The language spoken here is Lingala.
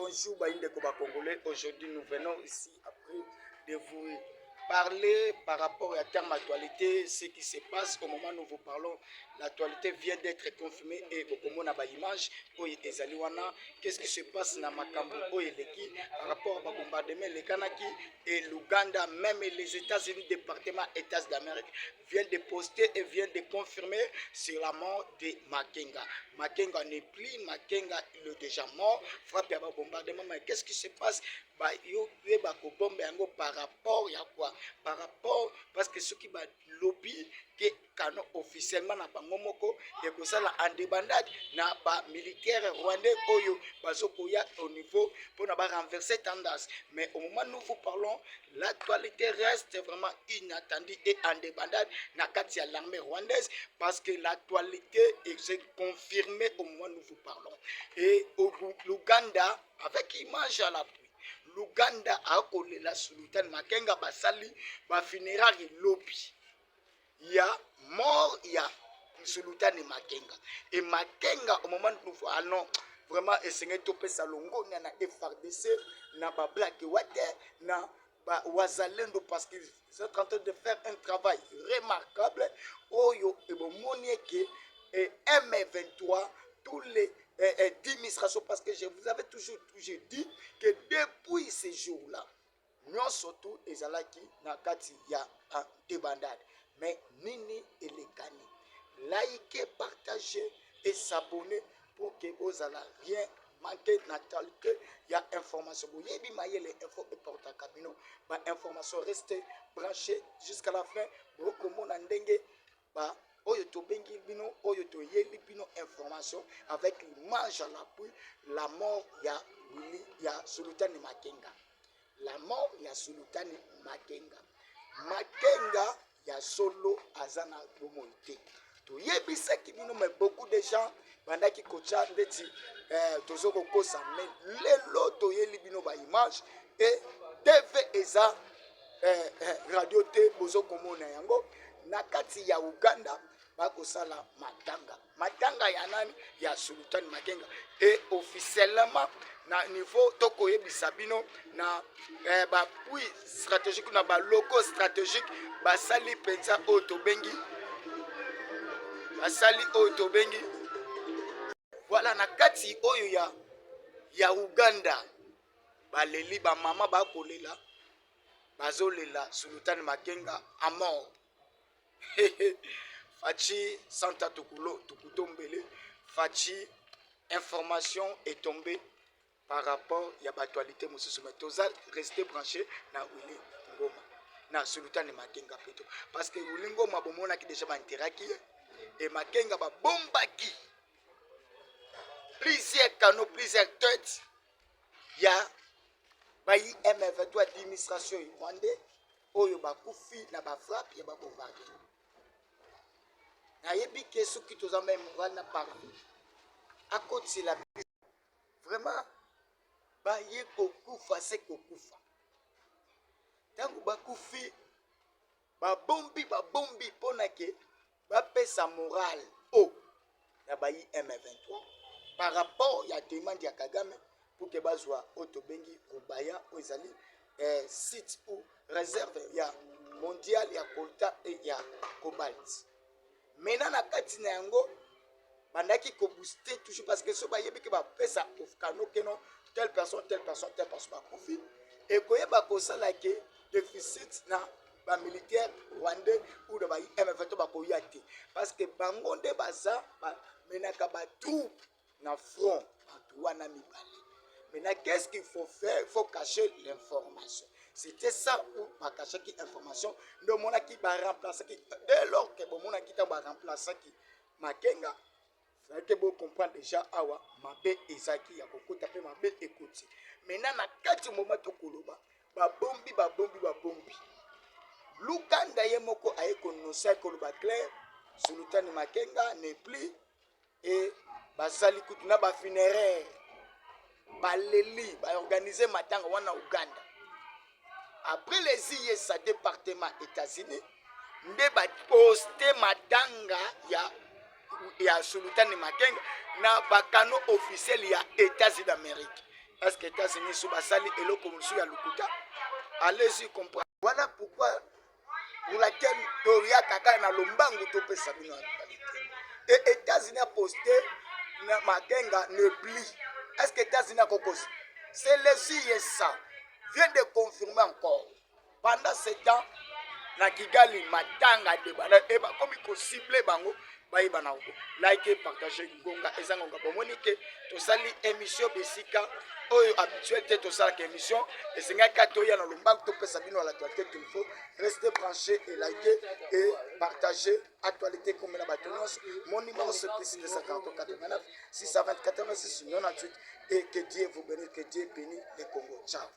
Bonjour Baïnde Koba Congolais. Aujourd'hui nous venons ici après de vous parler par rapport à terme actualité, ce qui se passe au moment où nous vous parlons. L'actualité vient d'être confirmée et au moment où l'image qu'est-ce qui se passe dans Makambo par rapport au bombardement les Kanaki et l'Ouganda, même les États-Unis, département États d'Amérique viennent de poster et viennent de confirmer sur la mort de Makenga. Makenga n'est plus, Makenga il est déjà mort, frappé par bombardement. Mais qu'est-ce qui se passe? Par rapport à quoi? Par rapport, parce que ceux qui va lobby que canon officiellement na bangomoko et que ça la en débandade na ba militaire rwandais oyo bazokoya au niveau pour na ba renverser tendance. Mais au moment où nous vous parlons, l'actualité reste vraiment inattendue et en débandade na kati ya l'armée rwandaise parce que l'actualité est confirmée au moment où nous vous parlons. Et au l'Ouganda avec image à l'appui, l'Ouganda a collé la Sultan Makenga basali ba funérailles lobby. Il y a mort, il y a Sultan Makenga. Et Makenga au moment où nous allons vraiment essayer de topper sa longo na FRDC na ba Black Water na ba Wazalendo parce qu'ils sont en train de faire un travail remarquable. Oyo et bon monieke et M23 tous les administrations, parce que je vous avais toujours dit que depuis ces jours-là, nous surtout les alaki na kati ya un débandade. Mais nini et les kani, likez, partagez et s'abonner pour que vous allez rien manquer natalité. Il y a information. Vous y avez les infos et porte à cabino. Ma information restez branchée jusqu'à la fin. Beaucoup de monde ba oyo to bengi bino oyo to yeli bino information avec l'image à l'appui la mort ya Sultan Makenga, la mort ya Sultan Makenga. Makenga ya solo azana bomoité to yebisa ki bino, mais beaucoup de gens bandaki kocha ndeti tozoko kosa mais lelo to yeli bino ba image et TV eza radio te bozoko mona yango na kati ya Uganda bakosala matanga ya nani ya Sultan Makenga. Et officiellement na niveau toko yebisa bino na ba puis stratégique na ba locaux stratégique basali penza otobengi basali otobengi voilà na kati oyo ya Uganda baleli ba mama bakolela bazolela Sultan Makenga à mort. Fachi Santa Tukutombele, Fachi information est tombée par rapport à l'actualité. Toza rester branché na Willy Ngoma, na Sultan Makenga plutôt. Parce que Willy Ngoma bomona qui déjà interaki et Makenga ba bombaki. Plusieurs canaux, plusieurs têtes. Il y a bayi M23 administration rwandais oyo bakufi na ba frappe ya ba bombardé. Nayebi ke soki toza même wana partout à côté la vraiment baye kokufa se kokufa tango bakufi babombi pona ke bapesa moral na bayi M23 par rapport ya demande ya Kagame pour que bazwa otobengi Rubaya ozali site ou réserve ya mondial ya coltan et ya cobalt. Maintenant na kati na yango bandaki ko booster toujours parce que so ba yebi ke ba pesa of kano keno telle personne ba kofi et koyeba ko sala ke déficit na ba militaire rwandais ou de ba M23 ba ko yati parce que bangonde baza ba menaka ba troupe na front wana mibali. Maintenant qu'est-ce qu'il faut faire? Il faut cacher l'information. C'était ça où ma caché qui information de mon qui va remplacer qui dès lors que mon qui va remplacer qui Makenga ça que vous comprendre déjà awa mabe ezaki ya kokota pe mabe écoute maintenant na kati moment to koloba ba bombi Luganda yemoko aye konosa koloba clair Sultan Makenga n'est plus et basali kutuna ba funéraire baleli ba organiser matanga wana Uganda. Après les ISA département États-Unis, nde ba poster matanga ya Sultan Makenga na bakano officiel ya États-Unis d'Amérique. parce que États-Unis sous basali eloko musu ya lukuta. Allez-y comprendre. Voilà pourquoi pour laquelle Doria Kaka na lombangu tope sabino actualité. Et États-Unis a posté na makenga ne plie. Est-ce que États-Unis a kokos? C'est le CISA vient de confirmer encore. Pendant ce temps, na Kigali matanga de bana et ba comme ko cible bango ba ibana ko. Like partager ngonga ezangonga bomoni ke to sali émission besika oyo habituel te to sala ke émission esenga kato ya na lombangu to pesa bino à l'actualité qu'il faut rester branché et liker et partager actualité comme la batonos mon numéro c'est plus 249 624 86 98 et que Dieu vous bénisse, que Dieu bénisse le Congo. Ciao.